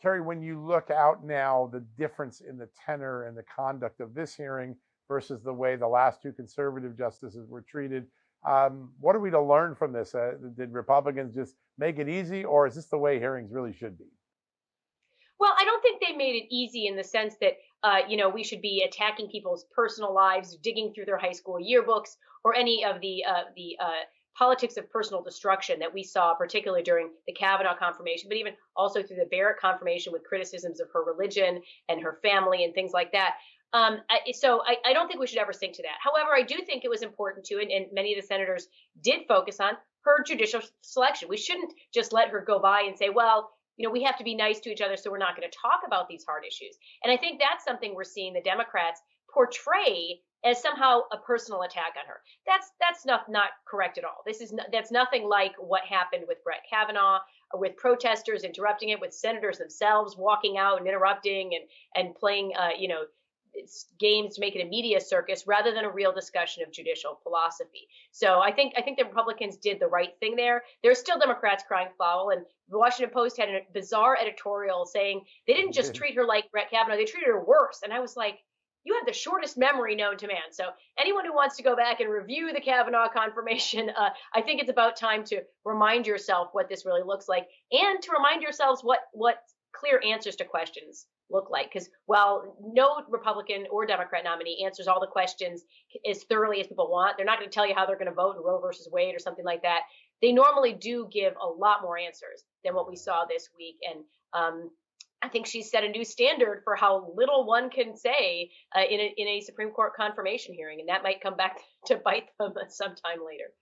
Carrie, when you look out now, the difference in the tenor and the conduct of this hearing versus the way the last two conservative justices were treated, what are we to learn from this? Did Republicans just make it easy, or is this the way hearings really should be? Well, I don't think they made it easy in the sense that we should be attacking people's personal lives, digging through their high school yearbooks, or any of the politics of personal destruction that we saw, particularly during the Kavanaugh confirmation, but even also through the Barrett confirmation with criticisms of her religion and her family and things like that. So I don't think we should ever sink to that. However, I do think it was important to, and many of the senators did focus on her judicial selection. We shouldn't just let her go by and say, well, we have to be nice to each other, so we're not going to talk about these hard issues. And I think that's something we're seeing the Democrats portray as somehow a personal attack on her. That's not correct at all. That's nothing like what happened with Brett Kavanaugh, with protesters interrupting it, with senators themselves walking out and interrupting and playing games to make it a media circus rather than a real discussion of judicial philosophy. So I think the Republicans did the right thing there. There's still Democrats crying foul, and the Washington Post had a bizarre editorial saying they didn't just treat her like Brett Kavanaugh, they treated her worse. And I was like, you have the shortest memory known to man. So anyone who wants to go back and review the Kavanaugh confirmation, I think it's about time to remind yourself what this really looks like, and to remind yourselves what clear answers to questions look like. Because while no Republican or Democrat nominee answers all the questions as thoroughly as people want, they're not going to tell you how they're going to vote in Roe versus Wade or something like that. They normally do give a lot more answers than what we saw this week. And I think she's set a new standard for how little one can say in a Supreme Court confirmation hearing, and that might come back to bite them sometime later.